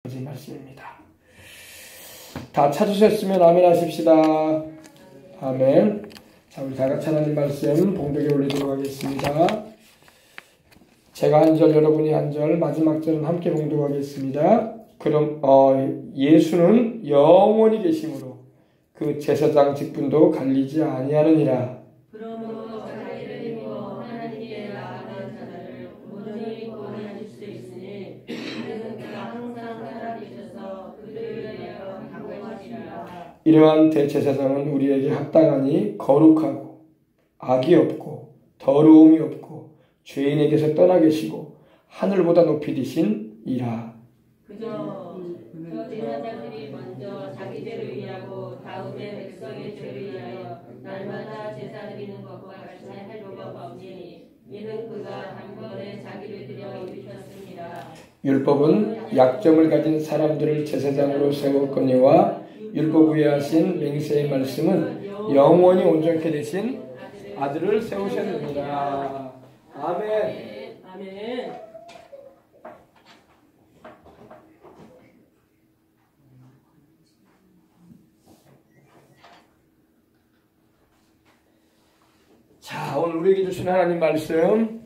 말씀입니다. 다 찾으셨으면 아멘 하십시다. 아멘. 자, 우리 다 같이 하나님 말씀 봉독에 올리도록 하겠습니다. 제가 한 절, 여러분이 한 절, 마지막 절은 함께 봉독하겠습니다. 그럼 예수는 영원히 계심으로 그 제사장 직분도 갈리지 아니하느니라. 그러므로 자기를 입고 하나님께 나아가는 자들을 온전히 구원하실 수 있으니 이는 그가 항상 살아계셔서 그들을 위하여 강구하시리라. 이러한 대제사장은 우리에게 합당하니 거룩하고 악이 없고 더러움이 없고 죄인에게서 떠나 계시고 하늘보다 높이 되신 이라. 그저 제사장들이 먼저 자기 죄를 위하고 다음에 백성의 죄를 위하여 날마다 제사 드리는 것과 같이 할 필요가 없니 이는 그가 단번에 자기를 드려 이루셨습니다. 율법은 약점을 가진 사람들을 제사장으로 세웠거니와 율법 위에 하신 맹세의 말씀은 영원히 온전케 되신 아들을 세우셨느니라. 아멘. 아멘. 자, 오늘 우리에게 주신 하나님 말씀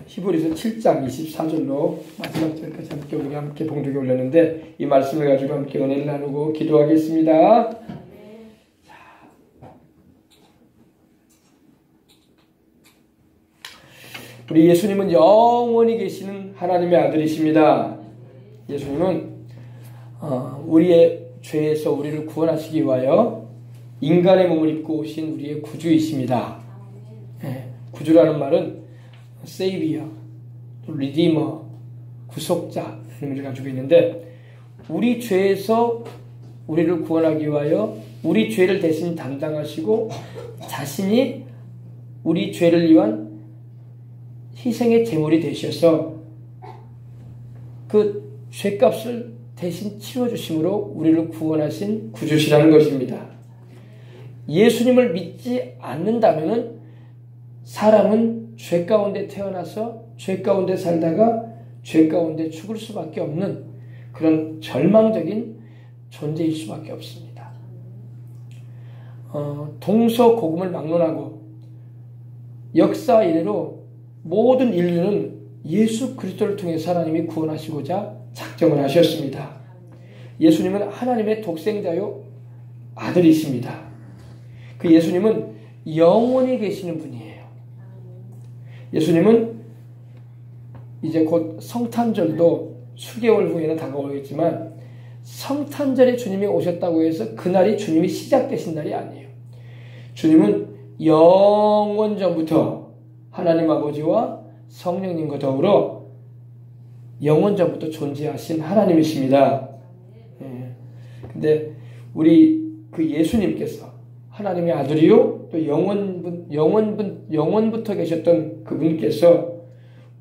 히브리서 7장 24절로 마지막 절까지 함께 우리가 함께 봉독에 올렸는데 이 말씀을 가지고 함께 은혜를 나누고 기도하겠습니다. 자, 우리 예수님은 영원히 계시는 하나님의 아들이십니다. 예수님은 우리의 죄에서 우리를 구원하시기 위하여 인간의 몸을 입고 오신 우리의 구주이십니다. 구주라는 말은 세이비어, 리디머, 구속자 의미를 가지고 있는데 우리 죄에서 우리를 구원하기 위하여 우리 죄를 대신 담당하시고 자신이 우리 죄를 위한 희생의 제물이 되셔서 그 죄값을 대신 치러주심으로 우리를 구원하신 구주시라는 것입니다. 예수님을 믿지 않는다면은 사람은 죄 가운데 태어나서 죄 가운데 살다가 죄 가운데 죽을 수밖에 없는 그런 절망적인 존재일 수밖에 없습니다. 동서고금을 막론하고 역사 이래로 모든 인류는 예수 그리스도를 통해서 하나님이 구원하시고자 작정을 하셨습니다. 예수님은 하나님의 독생자요 아들이십니다. 그 예수님은 영원히 계시는 분이에요. 예수님은 이제 곧 성탄절도 수개월 후에는 다가오겠지만 성탄절에 주님이 오셨다고 해서 그날이 주님이 시작되신 날이 아니에요. 주님은 영원 전부터 하나님 아버지와 성령님과 더불어 영원 전부터 존재하신 하나님이십니다. 근데 우리 그 예수님께서 하나님의 아들이요 또 영원부터 계셨던 그분께서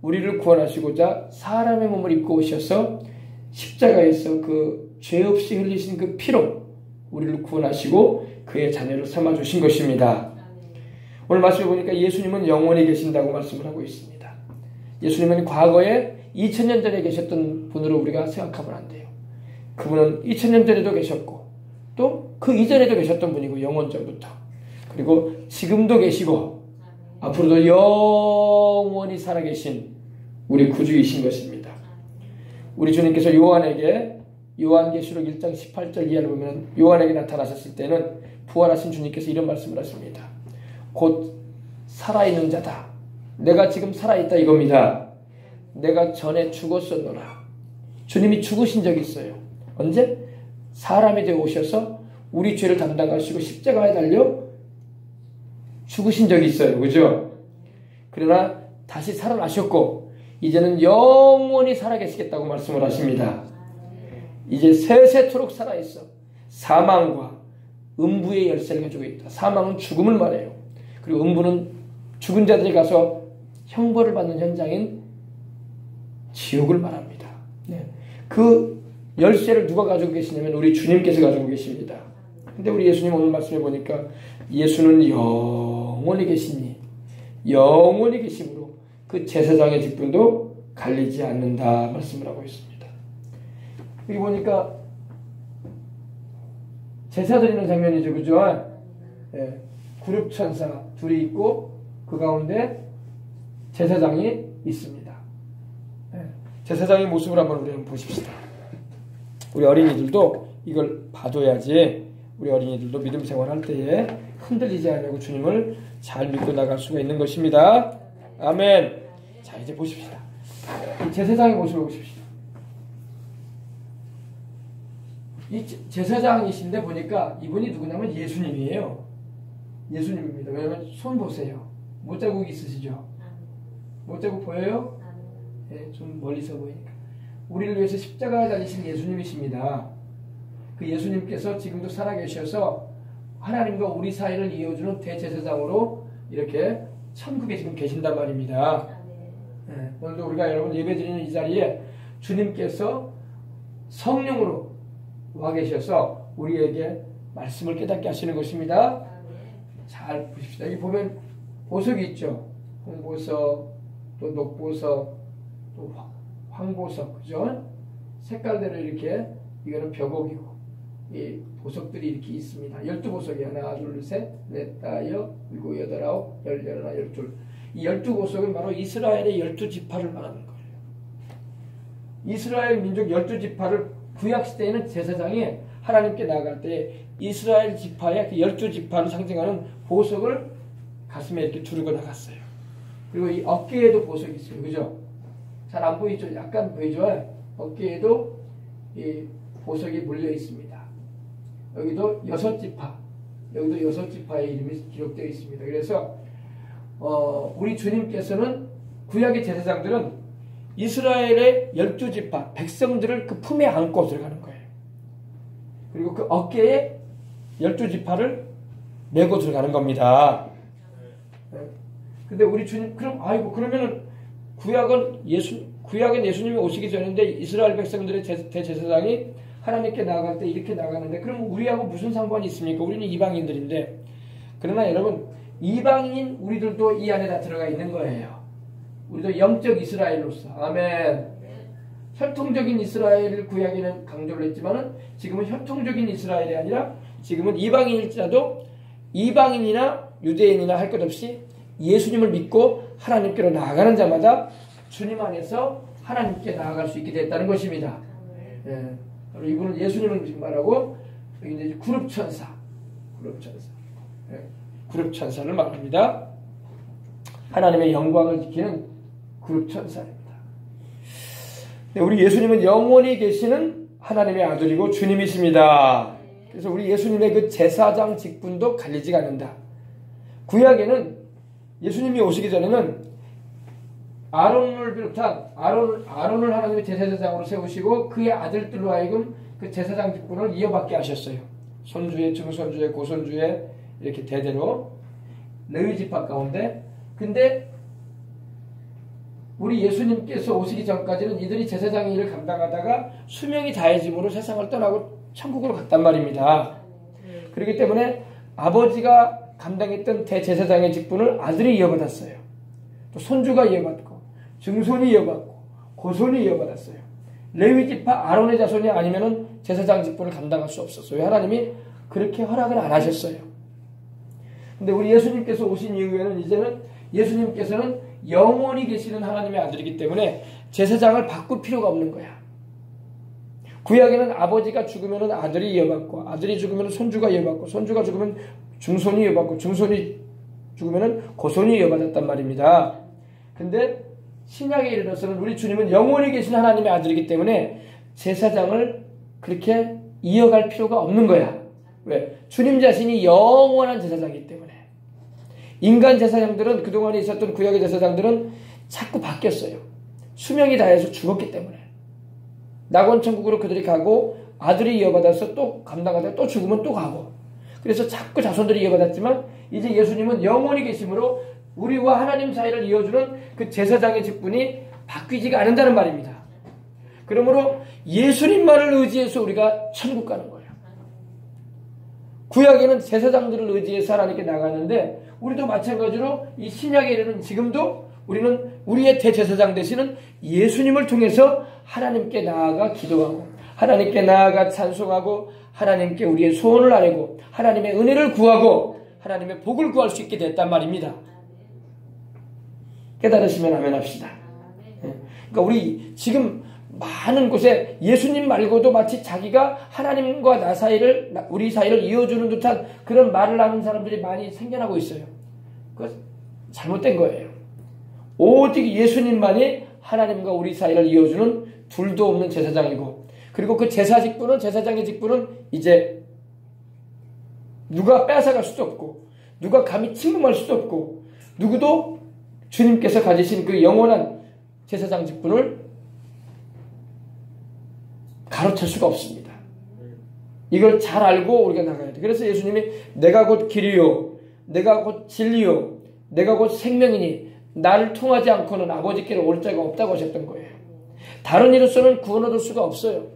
우리를 구원하시고자 사람의 몸을 입고 오셔서 십자가에서 그 죄 없이 흘리신 그 피로 우리를 구원하시고 그의 자녀를 삼아 주신 것입니다. 오늘 말씀을 보니까 예수님은 영원히 계신다고 말씀을 하고 있습니다. 예수님은 과거에 2000년 전에 계셨던 분으로 우리가 생각하면 안 돼요. 그분은 2000년 전에도 계셨고 또 그 이전에도 계셨던 분이고 영원 전부터 그리고 지금도 계시고 앞으로도 영원히 살아계신 우리 구주이신 것입니다. 우리 주님께서 요한에게 요한계시록 1장 18절 이하를 보면 요한에게 나타나셨을 때는 부활하신 주님께서 이런 말씀을 하십니다. 곧 살아있는 자다. 내가 지금 살아있다 이겁니다. 내가 전에 죽었었노라. 주님이 죽으신 적이 있어요. 언제? 사람이 되어 오셔서 우리 죄를 담당하시고 십자가에 달려 죽으신 적이 있어요. 그죠? 그러나 다시 살아나셨고 이제는 영원히 살아계시겠다고 말씀을 하십니다. 이제 세세토록 살아있어. 사망과 음부의 열쇠를 가지고 있다. 사망은 죽음을 말해요. 그리고 음부는 죽은 자들이 가서 형벌을 받는 현장인 지옥을 말합니다. 그 열쇠를 누가 가지고 계시냐면 우리 주님께서 가지고 계십니다. 근데 우리 예수님 오늘 말씀해 보니까 예수는 영원히 계시니 영원히 계심으로 그 제사장의 직분도 갈리지 않는다 말씀을 하고 있습니다. 여기 보니까 제사 드리는 장면이죠. 그죠? 예, 그룹 천사 둘이 있고 그 가운데 제사장이 있습니다. 예, 제사장의 모습을 한번 우리 보십시다. 우리 어린이들도 이걸 봐둬야지 우리 어린이들도 믿음 생활할 때에 흔들리지 않으려고 주님을 잘 믿고 나갈 수가 있는 것입니다. 아멘. 자, 이제 보십시다. 이 제사장의 모습을 보십시다. 이 제사장이신데 보니까 이분이 누구냐면 예수님이에요. 예수님입니다. 왜냐면 손 보세요. 못자국 있으시죠? 못자국 보여요? 네, 좀 멀리서 보이니까. 우리를 위해서 십자가에 달리신 예수님이십니다. 그 예수님께서 지금도 살아계셔서 하나님과 우리 사이를 이어주는 대제사장으로 이렇게 천국에 지금 계신단 말입니다. 네, 오늘도 우리가 여러분 예배드리는 이 자리에 주님께서 성령으로 와 계셔서 우리에게 말씀을 깨닫게 하시는 것입니다. 잘 보십시다. 여기 보면 보석이 있죠. 홍보석, 또 녹보석, 또 황보석, 그죠? 색깔대로 이렇게, 이거는 벽옥이고, 이 보석들이 이렇게 있습니다. 12보석이 하나, 둘, 셋, 넷, 다섯, 일곱, 여덟, 아홉, 열, 열하나, 열둘. 이 12보석은 바로 이스라엘의 12지파를 말하는 거예요. 이스라엘 민족 12지파를 구약시대에는 제사장이 하나님께 나아갈 때 이스라엘 지파의 그 12지파를 상징하는 보석을 가슴에 이렇게 두르고 나갔어요. 그리고 이 어깨에도 보석이 있어요. 그죠? 잘 안 보이죠? 약간 보이죠? 어깨에도 이 보석이 물려 있습니다. 여기도 6지파, 여기도 6지파의 이름이 기록되어 있습니다. 그래서 우리 주님께서는 구약의 제사장들은 이스라엘의 12지파 백성들을 그 품에 안고 들어가는 거예요. 그리고 그 어깨에 12지파를 메고 들어가는 겁니다. 근데 우리 주님, 그러면은 구약은 예수님이 오시기 전인데 이스라엘 백성들의 대제사장이 하나님께 나아갈 때 이렇게 나가는데, 그럼 우리하고 무슨 상관이 있습니까? 우리는 이방인들인데. 그러나 여러분, 이방인 우리들도 이 안에 다 들어가 있는 거예요. 우리도 영적 이스라엘로서. 아멘. 혈통적인 이스라엘을 구약에는 강조를 했지만은 지금은 혈통적인 이스라엘이 아니라 지금은 이방인일지라도 이방인이나 유대인이나 할 것 없이 예수님을 믿고 하나님께로 나아가는 자마다 주님 안에서 하나님께 나아갈 수 있게 됐다는 것입니다. 예. 이분은 예수님을 지금 말하고 여기 이제 그룹 천사. 예. 그룹 천사를 말합니다. 하나님의 영광을 지키는 그룹 천사입니다. 네, 우리 예수님은 영원히 계시는 하나님의 아들이고 주님이십니다. 그래서 우리 예수님의 그 제사장 직분도 갈리지가 않는다. 구약에는 예수님이 오시기 전에는 아론을 비롯한 아론을 하나님의 제사장으로 세우시고 그의 아들들로 하여금 그 제사장 직분을 이어받게 하셨어요. 손주에, 증손주에, 고손주에 이렇게 대대로 레위 지파 가운데. 근데 우리 예수님께서 오시기 전까지는 이들이 제사장의 일을 감당하다가 수명이 다해짐으로 세상을 떠나고 천국으로 갔단 말입니다. 그렇기 때문에 아버지가 감당했던 대제사장의 직분을 아들이 이어받았어요. 또 손주가 이어받고 증손이 이어받고 고손이 이어받았어요. 레위지파 아론의 자손이 아니면은 제사장 직분을 감당할 수 없었어요. 하나님이 그렇게 허락을 안 하셨어요. 근데 우리 예수님께서 오신 이후에는 이제는 예수님께서는 영원히 계시는 하나님의 아들이기 때문에 제사장을 바꿀 필요가 없는 거야. 구약에는 아버지가 죽으면 아들이 이어받고, 아들이 죽으면 손주가 이어받고, 손주가 죽으면 증손이 이어받고, 증손이 죽으면 고손이 이어받았단 말입니다. 근데 신약에 이르러서는 우리 주님은 영원히 계신 하나님의 아들이기 때문에 제사장을 그렇게 이어갈 필요가 없는 거야. 왜? 주님 자신이 영원한 제사장이기 때문에. 인간 제사장들은, 그동안에 있었던 구약의 제사장들은 자꾸 바뀌었어요. 수명이 다해서 죽었기 때문에. 낙원천국으로 그들이 가고 아들이 이어받아서 또 감당하다가 또 죽으면 또 가고. 그래서 자꾸 자손들이 이어받았지만 이제 예수님은 영원히 계심으로 우리와 하나님 사이를 이어주는 그 제사장의 직분이 바뀌지가 않는다는 말입니다. 그러므로 예수님만을 의지해서 우리가 천국 가는 거예요. 구약에는 제사장들을 의지해서 하나님께 나갔는데 우리도 마찬가지로 이 신약에 이르는 지금도 우리는 우리의 대제사장 되시는 예수님을 통해서 하나님께 나아가 기도하고 하나님께 나아가 찬송하고 하나님께 우리의 소원을 아뢰고 하나님의 은혜를 구하고 하나님의 복을 구할 수 있게 됐단 말입니다. 깨달으시면 아멘 합시다. 그러니까 우리 지금 많은 곳에 예수님 말고도 마치 자기가 하나님과 나 사이를, 우리 사이를 이어주는 듯한 그런 말을 하는 사람들이 많이 생겨나고 있어요. 그거 잘못된 거예요. 오직 예수님만이 하나님과 우리 사이를 이어주는 둘도 없는 제사장이고, 그리고 그 제사 직분은, 제사장의 직분은 이제 누가 뺏어갈 수도 없고 누가 감히 침범할 수도 없고 누구도 주님께서 가지신 그 영원한 제사장 직분을 가로챌 수가 없습니다. 이걸 잘 알고 우리가 나가야 돼. 그래서 예수님이 내가 곧 길이요 내가 곧 진리요 내가 곧 생명이니 나를 통하지 않고는 아버지께로 올 자가 없다고 하셨던 거예요. 다른 이로서는 구원 얻을 수가 없어요.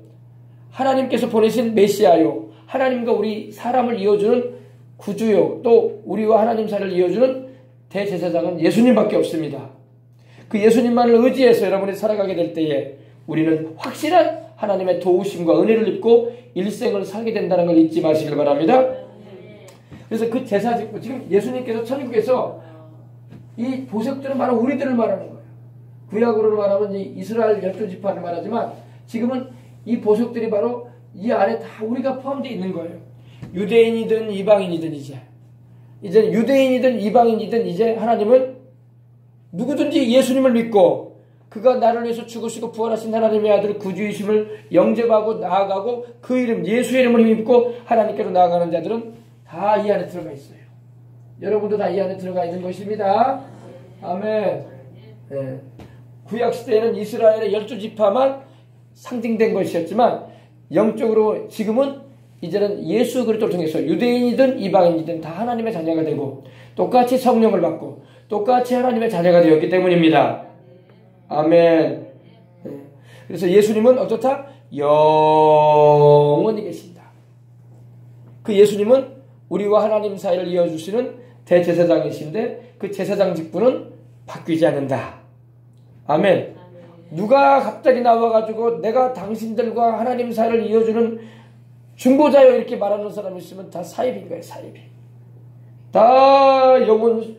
하나님께서 보내신 메시아요, 하나님과 우리 사람을 이어주는 구주요, 또 우리와 하나님 사이를 이어주는 대제사장은 예수님밖에 없습니다. 그 예수님만을 의지해서 여러분이 살아가게 될 때에 우리는 확실한 하나님의 도우심과 은혜를 입고 일생을 살게 된다는 걸 잊지 마시길 바랍니다. 그래서 그 제사 직분, 지금 예수님께서 천국에서 이 보석들은 바로 우리들을 말하는 거예요. 구약으로 말하면 이스라엘 12지파를 말하지만 지금은 이 보석들이 바로 이 안에 다 우리가 포함되어 있는 거예요. 유대인이든 이방인이든 이제 유대인이든 이방인이든 이제 하나님은 누구든지 예수님을 믿고 그가 나를 위해서 죽으시고 부활하신 하나님의 아들 구주이심을 영접하고 나아가고 그 이름 예수의 이름을 힘입고 하나님께로 나아가는 자들은 다 이 안에 들어가 있어요. 여러분도 다 이 안에 들어가 있는 것입니다. 아멘. 네. 구약시대에는 이스라엘의 12지파만 상징된 것이었지만 영적으로 지금은 이제는 예수 그리스도를 통해서 유대인이든 이방인이든 다 하나님의 자녀가 되고 똑같이 성령을 받고 똑같이 하나님의 자녀가 되었기 때문입니다. 아멘. 그래서 예수님은 어떻다? 영원히 계신다. 그 예수님은 우리와 하나님 사이를 이어주시는 대제사장이신데 그 제사장 직분은 바뀌지 않는다. 아멘. 누가 갑자기 나와가지고 내가 당신들과 하나님 사이를 이어주는 중보자요 이렇게 말하는 사람이 있으면 다 사입인 거예요. 사입이. 다 영혼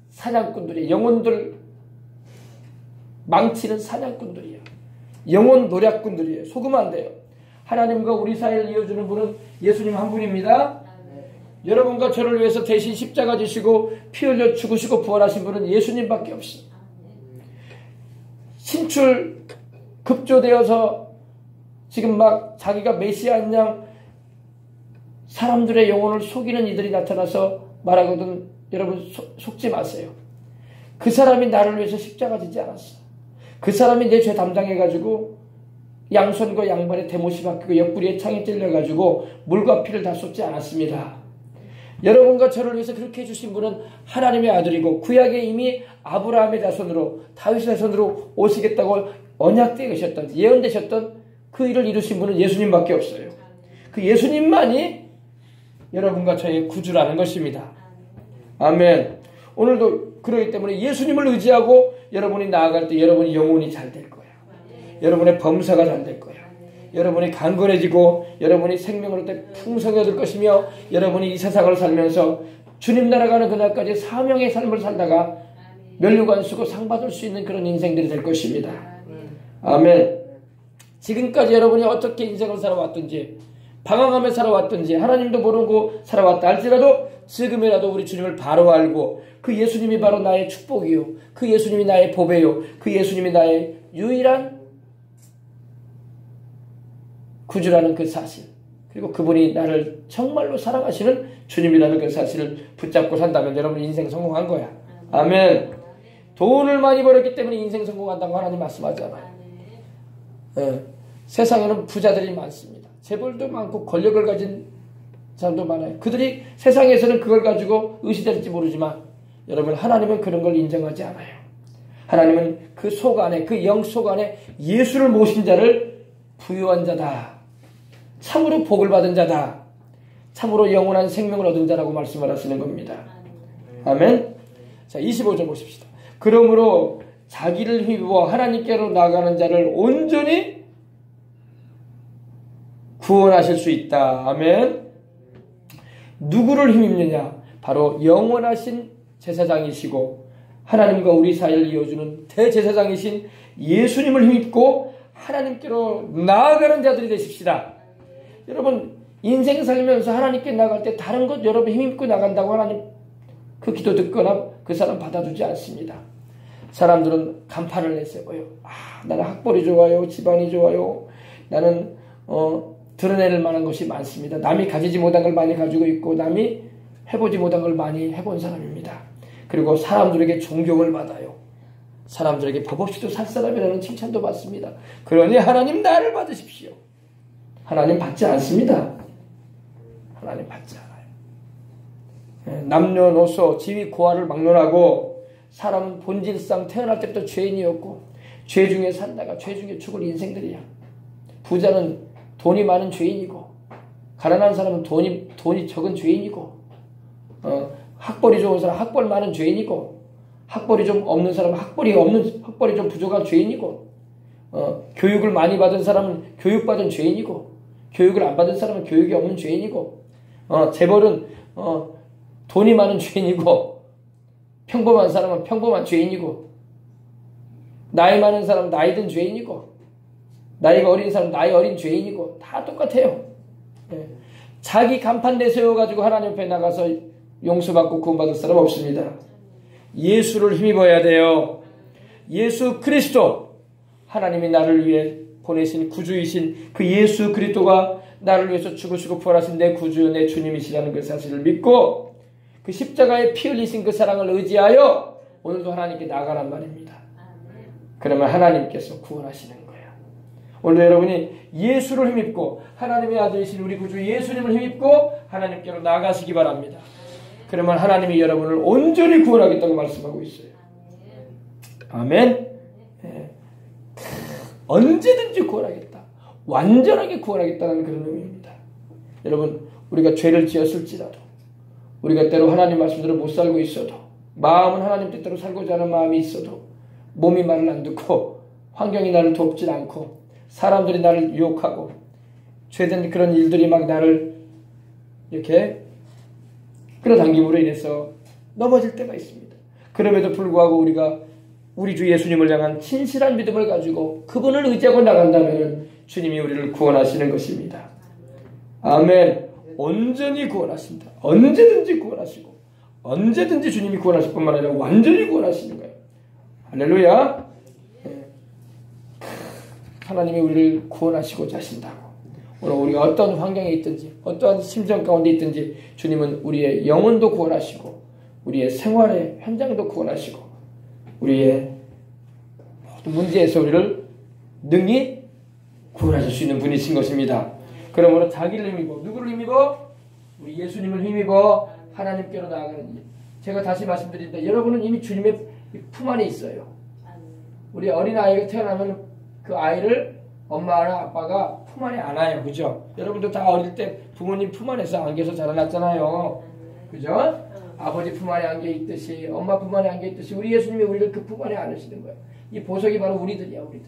사냥꾼들이에요. 영혼들 망치는 사냥꾼들이에요. 영혼 노략꾼들이에요. 속으면 안 돼요. 하나님과 우리 사이를 이어주는 분은 예수님 한 분입니다. 여러분과 저를 위해서 대신 십자가 지시고 피 흘려 죽으시고 부활하신 분은 예수님밖에 없어요. 신출 급조되어서 지금 막 자기가 메시아인 양 사람들의 영혼을 속이는 이들이 나타나서 말하거든. 여러분 속지 마세요. 그 사람이 나를 위해서 십자가 지지 않았어. 그 사람이 내 죄 담당해가지고 양손과 양발에 대못이 박히고 옆구리에 창이 찔려가지고 물과 피를 다 쏟지 않았습니다. 여러분과 저를 위해서 그렇게 해주신 분은 하나님의 아들이고 구약에 이미 아브라함의 자손으로 다윗의 자손으로 오시겠다고 언약되어 계셨던 예언되셨던 그 일을 이루신 분은 예수님밖에 없어요. 그 예수님만이 여러분과 저의 구주라는 것입니다. 아멘. 오늘도 그렇기 때문에 예수님을 의지하고 여러분이 나아갈 때 여러분이 영혼이 잘 될 거예요. 여러분의 범사가 잘 될 거예요. 여러분이 강건해지고 여러분이 생명을 얻을 풍성히 얻을 것이며 여러분이 이 세상을 살면서 주님 나라가는 그날까지 사명의 삶을 살다가 면류관 쓰고 상 받을 수 있는 그런 인생들이 될 것입니다. 아멘. 지금까지 여러분이 어떻게 인생을 살아왔든지 방황하며 살아왔든지 하나님도 모르고 살아왔다 할지라도 지금이라도 우리 주님을 바로 알고 그 예수님이 바로 나의 축복이요 그 예수님이 나의 보배요 그 예수님이 나의 유일한 구주라는 그 사실, 그리고 그분이 나를 정말로 사랑하시는 주님이라는 그 사실을 붙잡고 산다면 여러분 인생 성공한 거야. 아멘. 돈을 많이 벌었기 때문에 인생 성공한다고 하나님 말씀하잖아요. 네. 세상에는 부자들이 많습니다. 재벌도 많고 권력을 가진 사람도 많아요. 그들이 세상에서는 그걸 가지고 의시될지 모르지만 여러분 하나님은 그런 걸 인정하지 않아요. 하나님은 그 속 안에 그 영 속 안에 예수를 모신 자를 부유한 자다. 참으로 복을 받은 자다. 참으로 영원한 생명을 얻은 자라고 말씀을 하시는 겁니다. 아멘. 자, 25절 보십시다. 그러므로 자기를 힘입어 하나님께로 나가는 자를 온전히 구원하실 수 있다. 아멘. 누구를 힘입느냐? 바로 영원하신 제사장이시고 하나님과 우리 사이를 이어주는 대제사장이신 예수님을 힘입고 하나님께로 나아가는 자들이 되십시다. 여러분 인생 살면서 하나님께 나갈 때 다른 것 여러분 힘입고 나간다고 하나님 그 기도 듣거나 그 사람 받아주지 않습니다. 사람들은 간판을 내세워요. 나는 학벌이 좋아요. 집안이 좋아요. 나는 드러낼 만한 것이 많습니다. 남이 가지지 못한 걸 많이 가지고 있고 남이 해보지 못한 걸 많이 해본 사람입니다. 그리고 사람들에게 존경을 받아요. 사람들에게 법 없이도 살 사람이라는 칭찬도 받습니다. 그러니 하나님 나를 받으십시오. 하나님 받지 않습니다. 하나님 받지 않아요. 남녀노소 지위 고하를 막론하고 사람은 본질상 태어날 때부터 죄인이었고 죄 중에 산다가 죄 중에 죽을 인생들이야. 부자는 돈이 많은 죄인이고 가난한 사람은 돈이 적은 죄인이고 학벌이 좋은 사람 학벌 많은 죄인이고 학벌이 좀 없는 사람은 학벌이 좀 부족한 죄인이고 교육을 많이 받은 사람은 교육받은 죄인이고 교육을 안 받은 사람은 교육이 없는 죄인이고 재벌은 돈이 많은 죄인이고 평범한 사람은 평범한 죄인이고 나이 많은 사람은 나이 든 죄인이고 나이가 어린 사람은 나이 어린 죄인이고 다 똑같아요. 자기 간판 내세워가지고 하나님 앞에 나가서 용서받고 구원받을 사람 없습니다. 예수를 힘입어야 돼요. 예수 그리스도 하나님이 나를 위해 보내신 구주이신 그 예수 그리스도가 나를 위해서 죽으시고 부활하신 내 구주 내 주님이시라는 그 사실을 믿고 그 십자가에 피 흘리신 그 사랑을 의지하여 오늘도 하나님께 나가란 말입니다. 그러면 하나님께서 구원하시는 거예요. 오늘 여러분이 예수를 힘입고 하나님의 아들이신 우리 구주 예수님을 힘입고 하나님께로 나가시기 바랍니다. 그러면 하나님이 여러분을 온전히 구원하겠다고 말씀하고 있어요. 아멘. 언제든지 구원하겠다. 완전하게 구원하겠다는 그런 의미입니다. 여러분 우리가 죄를 지었을지라도 우리가 때로 하나님 말씀대로 못 살고 있어도 마음은 하나님 뜻대로 살고자 하는 마음이 있어도 몸이 말을 안 듣고 환경이 나를 돕지 않고 사람들이 나를 유혹하고 죄된 그런 일들이 막 나를 이렇게 끌어당김으로 인해서 넘어질 때가 있습니다. 그럼에도 불구하고 우리가 우리 주 예수님을 향한 진실한 믿음을 가지고 그분을 의지하고 나간다면 주님이 우리를 구원하시는 것입니다. 아멘. 온전히 구원하신다. 언제든지 구원하시고 언제든지 주님이 구원하실 뿐만 아니라 완전히 구원하시는 거예요. 할렐루야. 하나님이 우리를 구원하시고자 하신다고. 오늘 우리가 어떤 환경에 있든지 어떠한 심정 가운데 있든지 주님은 우리의 영혼도 구원하시고 우리의 생활의 현장도 구원하시고 우리의 모든 문제에서 우리를 능히 구원하실 수 있는 분이신 것입니다. 그러므로 자기를 힘입어 누구를 힘입어? 우리 예수님을 힘입어 하나님께로 나아가는 일. 제가 다시 말씀드립니다. 여러분은 이미 주님의 품 안에 있어요. 우리 어린아이가 태어나면 그 아이를 엄마나 아빠가 품 안에 안아요. 그죠? 여러분도 다 어릴 때 부모님 품 안에서 안겨서 자라났잖아요. 그죠? 아버지 품 안에 안겨 있듯이 엄마 품 안에 안겨 있듯이 우리 예수님이 우리를 그 품 안에 안으시는 거예요. 이 보석이 바로 우리들이야. 우리들.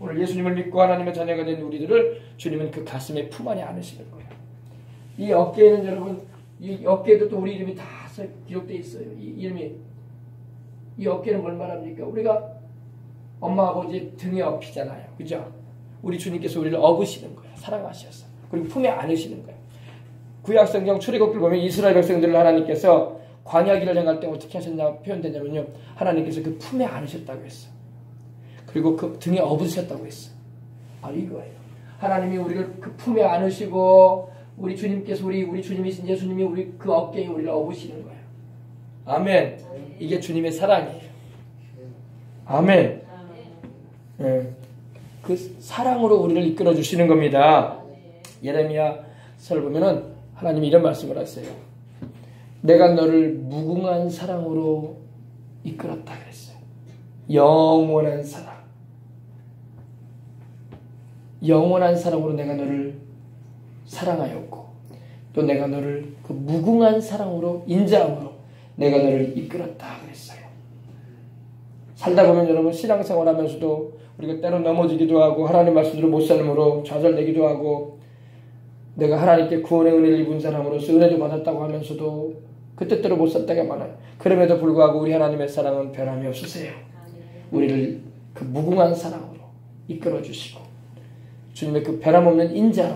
오늘 예수님을 믿고 하나님의 자녀가 된 우리들을 주님은 그 가슴에 품 안에 안으시는 거예요. 이 어깨에는 여러분 이 어깨에도 또 우리 이름이 다 기록되어 있어요. 이 어깨는 뭘 말합니까? 우리가 엄마 아버지 등에 업히잖아요. 그죠? 우리 주님께서 우리를 업으시는 거예요. 사랑하셔서. 그리고 품에 안으시는 거예요. 구약성경 출애굽기를 보면 이스라엘 백성들을 하나님께서 광야길을 행할 때 어떻게 하셨냐 표현되냐면요. 하나님께서 그 품에 안으셨다고 했어. 그리고 그 등에 업으셨다고 했어. 바로 이거예요. 하나님이 우리를 그 품에 안으시고 우리 주님께서 우리 주님이신 예수님이 우리 그 어깨에 우리를 업으시는 거예요. 아멘. 이게 주님의 사랑이에요. 아멘. 네. 그 사랑으로 우리를 이끌어 주시는 겁니다. 예레미야서를 보면은 하나님이 이런 말씀을 하세요. 내가 너를 무궁한 사랑으로 이끌었다 그랬어요. 영원한 사랑. 영원한 사랑으로 내가 너를 사랑하였고 또 내가 너를 그 무궁한 사랑으로 인자함으로 내가 너를 이끌었다 그랬어요. 살다 보면 여러분 신앙생활 하면서도 우리가 때로 넘어지기도 하고 하나님 말씀대로 못 삶으로 좌절되기도 하고 내가 하나님께 구원의 은혜를 입은 사람으로서 은혜도 받았다고 하면서도 그 뜻대로 못 살다가 많아요. 그럼에도 불구하고 우리 하나님의 사랑은 변함이 없으세요. 우리를 그 무궁한 사랑으로 이끌어 주시고 주님의 그 변함없는 인자로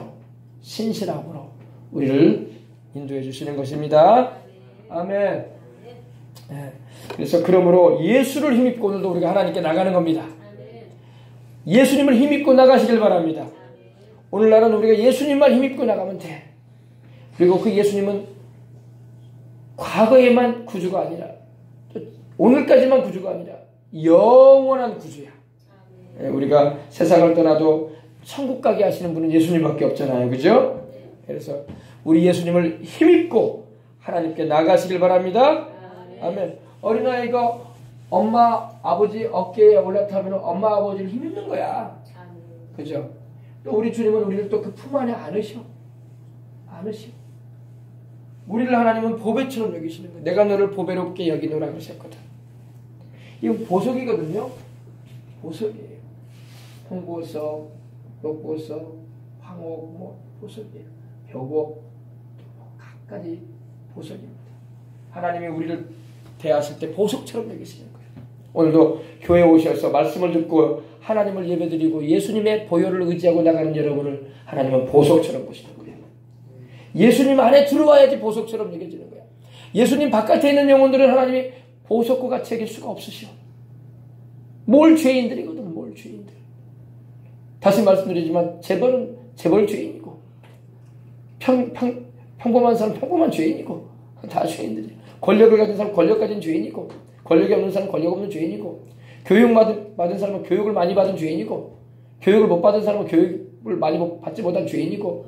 신실함으로 우리를 인도해 주시는 것입니다. 아멘. 네. 그래서 그러므로 예수를 힘입고 오늘도 우리가 하나님께 나가는 겁니다. 예수님을 힘입고 나가시길 바랍니다. 오늘날은 우리가 예수님만 힘입고 나가면 돼. 그리고 그 예수님은 과거에만 구주가 아니라 오늘까지만 구주가 아니라 영원한 구주야. 우리가 세상을 떠나도 천국 가게 하시는 분은 예수님밖에 없잖아요. 그죠? 그래서 우리 예수님을 힘입고 하나님께 나가시길 바랍니다. 아멘. 어린아이가 엄마 아버지 어깨에 올라타면 엄마 아버지를 힘입는 거야. 그죠? 또 우리 주님은 우리를 또 그 품 안에 안으셔. 우리를 하나님은 보배처럼 여기시는 거예요. 내가 너를 보배롭게 여기노라 그러셨거든. 이건 보석이거든요. 보석이에요. 홍보석, 녹보석, 황옥, 보석이에요. 벽옥, 각가지 보석입니다. 하나님이 우리를 대하실 때 보석처럼 여기시는 거예요. 오늘도 교회에 오셔서 말씀을 듣고 하나님을 예배드리고 예수님의 보혈을 의지하고 나가는 여러분을 하나님은 보석처럼 보시는 거예요. 예수님 안에 들어와야지 보석처럼 여겨지는 거예요. 예수님 바깥에 있는 영혼들은 하나님이 보석과 같이 여길 수가 없으시오. 뭘 죄인들이거든, 뭘 죄인들. 다시 말씀드리지만 재벌은 재벌 죄인이고 평범한 사람 평범한 죄인이고 다 죄인들이에요. 권력을 가진 사람 권력 가진 죄인이고 권력이 없는 사람 권력 없는 죄인이고 교육 받은 사람은 교육을 많이 받은 죄인이고 교육을 못 받은 사람은 교육을 많이 받지 못한 죄인이고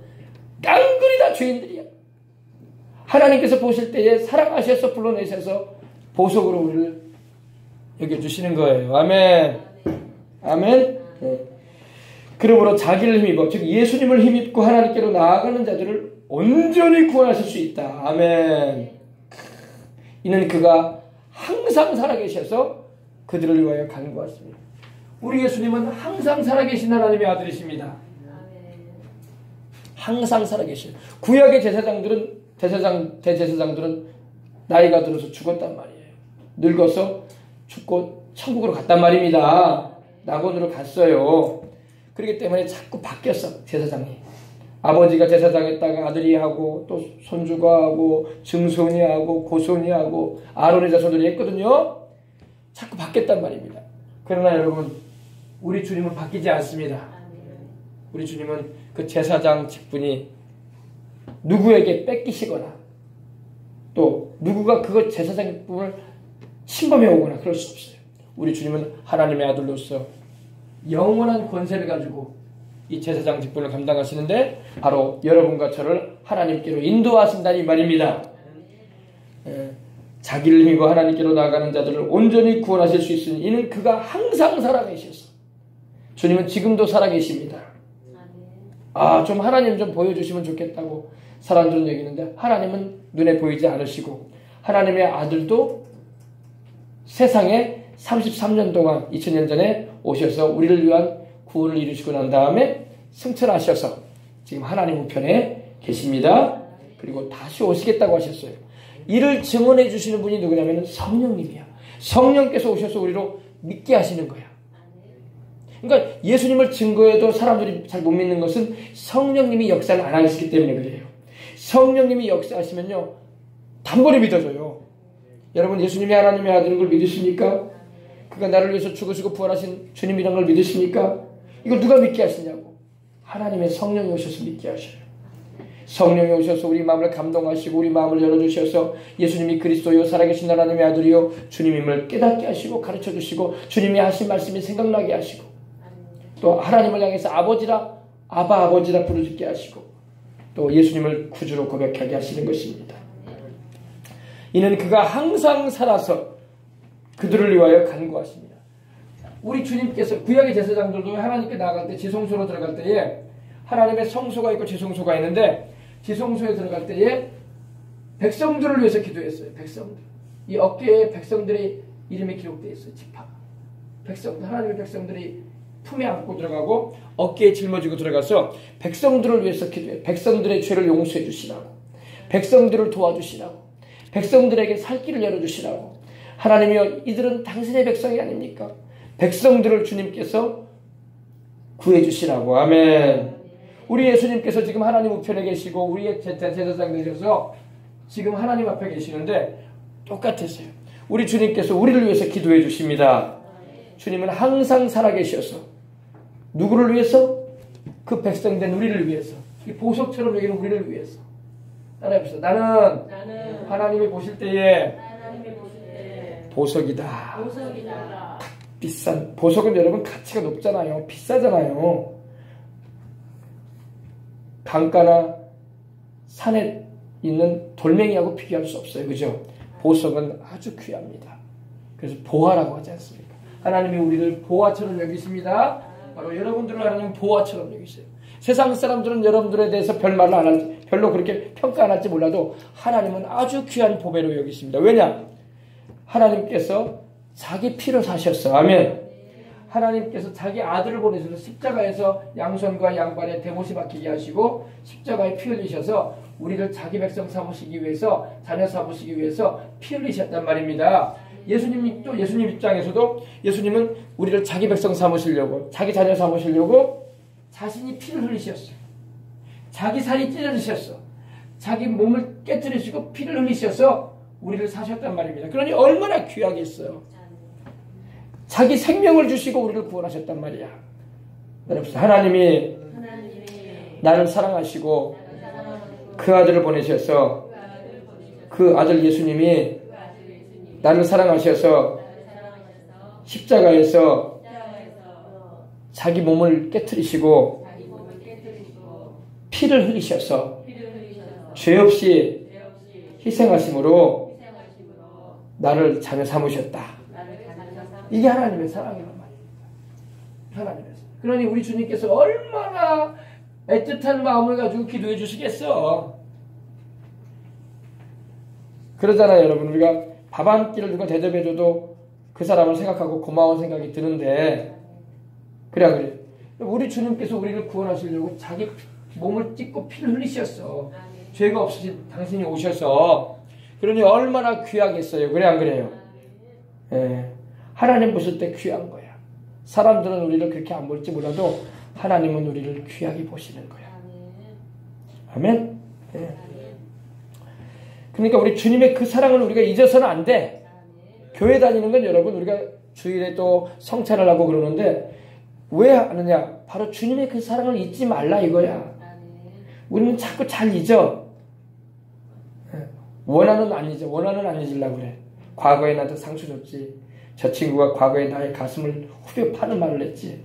깡그리 다 죄인들이야. 하나님께서 보실 때에 사랑하셔서 불러내셔서 보석으로 우리를 여겨주시는 거예요. 아멘. 아멘. 네. 그러므로 자기를 힘입어 즉 예수님을 힘입고 하나님께로 나아가는 자들을 온전히 구원하실 수 있다. 아멘. 이는 그가 항상 살아계셔서 그들을 위하여 간구하십니다. 우리 예수님은 항상 살아계신 하나님의 아들이십니다. 항상 살아계신. 구약의 대제사장들은 나이가 들어서 죽었단 말이에요. 늙어서 죽고 천국으로 갔단 말입니다. 낙원으로 갔어요. 그렇기 때문에 자꾸 바뀌었어, 제사장이. 아버지가 제사장했다가 아들이 하고 또 손주가 하고 증손이 하고 고손이 하고 아론의 자손들이 했거든요. 자꾸 바뀌었단 말입니다. 그러나 여러분, 우리 주님은 바뀌지 않습니다. 우리 주님은 그 제사장 직분이 누구에게 뺏기시거나 또 누구가 그 제사장 직분을 침범해 오거나 그럴 수 없어요. 우리 주님은 하나님의 아들로서 영원한 권세를 가지고 이 제사장 직분을 감당하시는데 바로 여러분과 저를 하나님께로 인도하신다는 이 말입니다. 자기를 힘입어 하나님께로 나아가는 자들을 온전히 구원하실 수 있으니 이는 그가 항상 살아계셔서 주님은 지금도 살아계십니다. 좀 하나님 좀 보여주시면 좋겠다고 사람들은 얘기하는데 하나님은 눈에 보이지 않으시고 하나님의 아들도 세상에 33년 동안 2000년 전에 오셔서 우리를 위한 구원을 이루시고 난 다음에 승천하셔서 지금 하나님 우편에 계십니다. 그리고 다시 오시겠다고 하셨어요. 이를 증언해 주시는 분이 누구냐면 성령님이야. 성령께서 오셔서 우리로 믿게 하시는 거야. 그러니까 예수님을 증거해도 사람들이 잘 못 믿는 것은 성령님이 역사를 안 하시기 때문에 그래요. 성령님이 역사하시면요 단번에 믿어져요. 여러분 예수님이 하나님의 아들인 걸 믿으십니까? 그가 나를 위해서 죽으시고 부활하신 주님이라는 걸 믿으십니까? 이걸 누가 믿게 하시냐고. 하나님의 성령이 오셔서 믿게 하셔요. 성령이 오셔서 우리 마음을 감동하시고 우리 마음을 열어주셔서 예수님이 그리스도요 살아계신 하나님의 아들이요 주님임을 깨닫게 하시고 가르쳐주시고 주님이 하신 말씀이 생각나게 하시고 또 하나님을 향해서 아버지라 아버지라 부르짖게 하시고 또 예수님을 구주로 고백하게 하시는 것입니다. 이는 그가 항상 살아서 그들을 위하여 간구하십니다. 우리 주님께서 구약의 제사장들도 하나님께 나아갈 때 지성소로 들어갈 때에 하나님의 성소가 있고 지성소가 있는데 지성소에 들어갈 때에 백성들을 위해서 기도했어요. 백성들. 이 어깨에 백성들의 이름이 기록되어 있어요. 지파. 백성들, 하나님의 백성들이 품에 안고 들어가고 어깨에 짊어지고 들어가서 백성들을 위해서 기도해. 백성들의 죄를 용서해 주시라고. 백성들을 도와주시라고. 백성들에게 살 길을 열어주시라고. 하나님이여, 이들은 당신의 백성이 아닙니까? 백성들을 주님께서 구해주시라고. 아멘. 우리 예수님께서 지금 하나님 우편에 계시고 우리의 제사장들이셔서 지금 하나님 앞에 계시는데 똑같았어요. 우리 주님께서 우리를 위해서 기도해 주십니다. 주님은 항상 살아계셔서 누구를 위해서? 그 백성된 우리를 위해서. 이 보석처럼 여기는 우리를 위해서. 따라해보세요. 나는 하나님이 보실 때에 보석이다. 비싼 보석은 여러분 가치가 높잖아요. 비싸잖아요. 강가나 산에 있는 돌멩이하고 비교할 수 없어요. 그죠? 보석은 아주 귀합니다. 그래서 보화라고 하지 않습니까? 하나님이 우리를 보화처럼 여기십니다. 바로 여러분들을 하나님은 보화처럼 여기세요. 세상 사람들은 여러분들에 대해서 별말을 안 할지, 별로 그렇게 평가 안 할지 몰라도 하나님은 아주 귀한 보배로 여기십니다. 왜냐? 하나님께서 자기 피로 사셨어. 아멘. 하나님께서 자기 아들을 보내셔서 십자가에서 양손과 양발에 대못이 박히게 하시고 십자가에 피 흘리셔서 우리를 자기 백성 삼으시기 위해서, 자녀 삼으시기 위해서 피 흘리셨단 말입니다. 예수님 입장에서도 예수님은 우리를 자기 백성 삼으시려고, 자기 자녀 삼으시려고 자신이 피를 흘리셨어요. 자기 살이 찢어지셨어. 자기 몸을 깨뜨리시고 피를 흘리셔서 우리를 사셨단 말입니다. 그러니 얼마나 귀하겠어요. 자기 생명을 주시고 우리를 구원하셨단 말이야. 여러분, 하나님이 나를 사랑하시고 그 아들을 보내셔서, 그 아들 예수님이 나를 사랑하셔서 십자가에서 자기 몸을 깨뜨리시고 피를 흘리셔서 죄 없이 희생하심으로 나를 자녀 삼으셨다. 이게 하나님의 사랑이란 말입니다. 하나님의 사랑. 그러니 우리 주님께서 얼마나 애틋한 마음을 가지고 기도해 주시겠어. 그러잖아요, 여러분. 우리가 밥 한 끼를 누가 대접해줘도 그 사람을 생각하고 고마운 생각이 드는데, 그래. 우리 주님께서 우리를 구원하시려고 자기 몸을 찢고 피를 흘리셨어. 죄가 없으신 당신이 오셔서. 그러니 얼마나 귀하겠어요. 그래, 안 그래요? 예. 하나님 보실 때 귀한 거야. 사람들은 우리를 그렇게 안 볼지 몰라도 하나님은 우리를 귀하게 보시는 거야. 아멘? 예. 그러니까 우리 주님의 그 사랑을 우리가 잊어서는 안 돼. 교회 다니는 건 여러분, 우리가 주일에 또 성찬을 하고 그러는데 왜 하느냐? 바로 주님의 그 사랑을 잊지 말라 이거야. 우리는 자꾸 잘 잊어. 원하는 안 잊으려고 그래. 과거에 나한테 상처 줬지. 저 친구가 과거에 나의 가슴을 후벼 파는 말을 했지.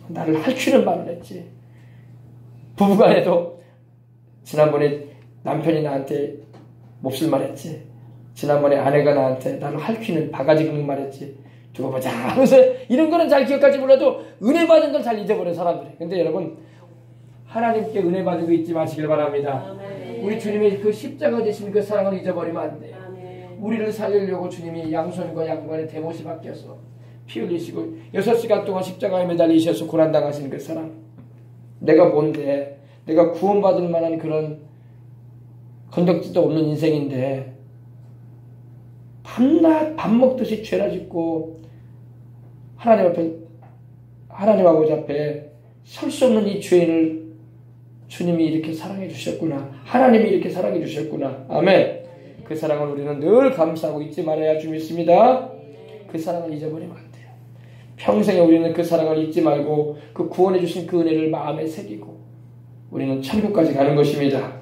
나를 핥히는 말을 했지. 부부간에도 지난번에 남편이 나한테 몹쓸 말했지. 지난번에 아내가 나한테 나를 핥히는 바가지 긁는 말했지. 두고 보자 하면서 이런 거는 잘 기억할지 몰라도 은혜 받은 걸 잘 잊어버려 사람들이. 근데 여러분, 하나님께 은혜 받은 거 잊지 마시길 바랍니다. 우리 주님의 그 십자가 되신 그 사랑을 잊어버리면 안 돼요. 우리를 살리려고 주님이 양손과 양발에 대못이 박혀서 피 흘리시고 6시간 동안 십자가에 매달리셔서 고난당하시는 그 사람. 내가 뭔데, 내가 구원받을 만한 그런 건덕지도 없는 인생인데 밤낮 밥 먹듯이 죄나 짓고 하나님 아버지 앞에 설 수 없는 이 죄인을 주님이 이렇게 사랑해 주셨구나. 하나님이 이렇게 사랑해 주셨구나. 아멘. 그 사랑을 우리는 늘 감사하고 잊지 말아야 주 믿습니다. 그 사랑을 잊어버리면 안 돼요. 평생에 우리는 그 사랑을 잊지 말고 그 구원해 주신 그 은혜를 마음에 새기고 우리는 천국까지 가는 것입니다.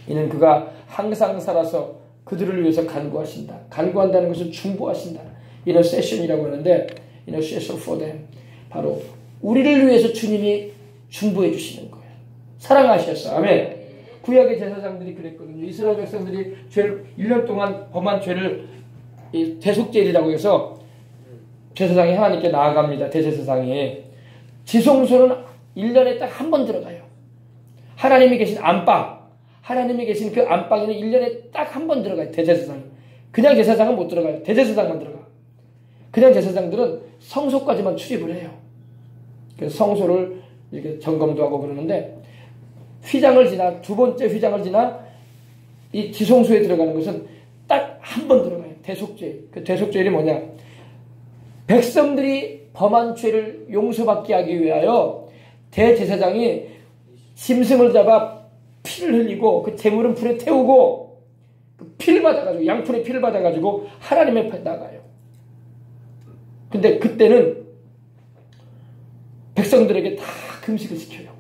이는 그가 항상 살아서 그들을 위해서 간구하신다. 간구한다는 것은 중보하신다. 이런 세션이라고 하는데, 이런 세션 for them. 바로 우리를 위해서 주님이 중보해 주시는 거예요. 사랑하셨어. 아멘. 구약의 제사장들이 그랬거든요. 이스라엘 백성들이 죄를 1년 동안 범한 죄를 대속죄일이라고 해서 제사장이 하나님께 나아갑니다. 대제사장이. 지성소는 1년에 딱 한 번 들어가요. 하나님이 계신 안방, 하나님이 계신 그 안방에는 1년에 딱 한 번 들어가요. 대제사장이. 그냥 제사장은 못 들어가요. 대제사장만 들어가. 그냥 제사장들은 성소까지만 출입을 해요. 그래서 성소를 이렇게 점검도 하고 그러는데, 휘장을 지나, 두 번째 휘장을 지나 이 지성소에 들어가는 것은 딱 한 번 들어가요. 대속죄. 그 대속죄일이 뭐냐? 백성들이 범한 죄를 용서받게 하기 위하여 대제사장이 짐승을 잡아 피를 흘리고 그 제물은 불에 태우고 그 피를 받아가지고, 양푼의 피를 받아가지고 하나님 앞에 나가요. 근데 그때는 백성들에게 다 금식을 시켜요.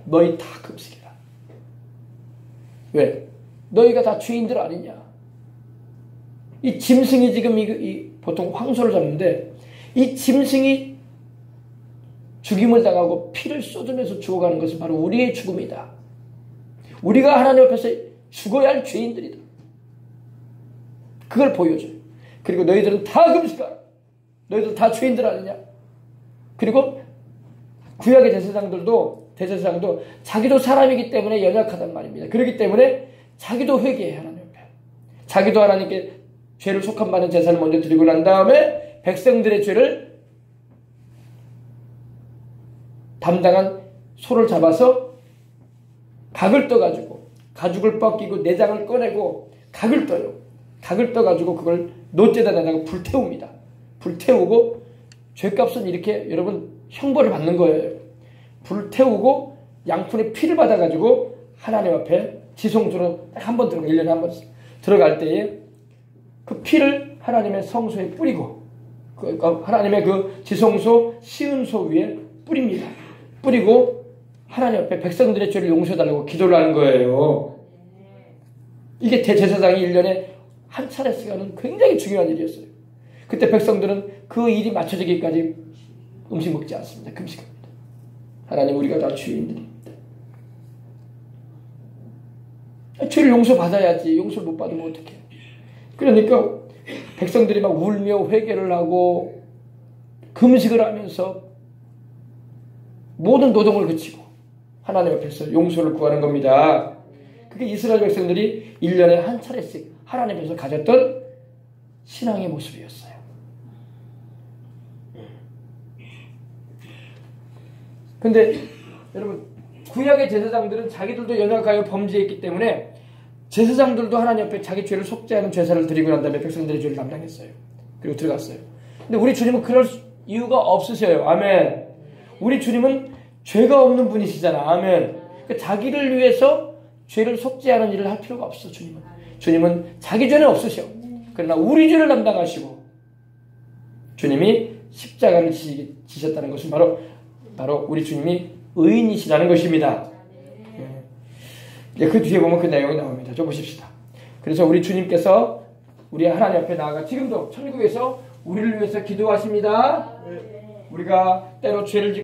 너희 다 금식해라. 왜? 너희가 다 죄인들 아니냐? 이 짐승이 지금 보통 황소를 잡는데, 이 짐승이 죽임을 당하고 피를 쏟으면서 죽어가는 것은 바로 우리의 죽음이다. 우리가 하나님 앞에서 죽어야 할 죄인들이다. 그걸 보여줘요. 그리고 너희들은 다 금식하라. 너희들 다 죄인들 아니냐? 그리고 구약의 대제사장도 자기도 사람이기 때문에 연약하단 말입니다. 그렇기 때문에 자기도 회개해요, 하나님 앞에. 자기도 하나님께 죄를 속함받는 제사를 먼저 드리고 난 다음에 백성들의 죄를 담당한 소를 잡아서 각을 떠가지고 가죽을 벗기고 내장을 꺼내고 각을 떠요. 각을 떠가지고 그걸 노제단에다가 불태웁니다. 불태우고, 죄값은 이렇게 여러분 형벌을 받는 거예요. 불태우고 양푼의 피를 받아가지고 하나님 앞에 지성소로 한 번 들어가, 1년에 한 번씩 들어갈 때에 그 피를 하나님의 성소에 뿌리고, 하나님의 그 지성소 시은소 위에 뿌립니다. 뿌리고 하나님 앞에 백성들의 죄를 용서해달라고 기도를 하는 거예요. 이게 대제사장이 1년에 한 차례씩 하는 굉장히 중요한 일이었어요. 그때 백성들은 그 일이 맞춰지기까지 음식 먹지 않습니다. 금식합니다. 하나님, 우리가 다 죄인들입니다. 죄를 용서받아야지. 용서를 못 받으면 어떡해. 그러니까 백성들이 막 울며 회개를 하고 금식을 하면서 모든 노동을 그치고 하나님 앞에서 용서를 구하는 겁니다. 그게 이스라엘 백성들이 1년에 한 차례씩 하나님 앞에서 가졌던 신앙의 모습이었어요. 근데 여러분, 구약의 제사장들은 자기들도 연약하여 범죄했기 때문에 제사장들도 하나님 앞에 자기 죄를 속죄하는 제사를 드리고 난 다음에 백성들의 죄를 담당했어요. 그리고 들어갔어요. 근데 우리 주님은 그럴 이유가 없으셔요. 아멘. 우리 주님은 죄가 없는 분이시잖아. 아멘. 그러니까 자기를 위해서 죄를 속죄하는 일을 할 필요가 없어. 주님은 자기 죄는 없으셔. 그러나 우리 죄를 담당하시고 주님이 십자가를 지셨다는 것은 바로 우리 주님이 의인이시라는 것입니다. 그 뒤에 보면 그 내용이 나옵니다. 좀 보십시다. 그래서 우리 주님께서 우리 하나님 앞에 나아가 지금도 천국에서 우리를 위해서 기도하십니다. 우리가 때로 죄를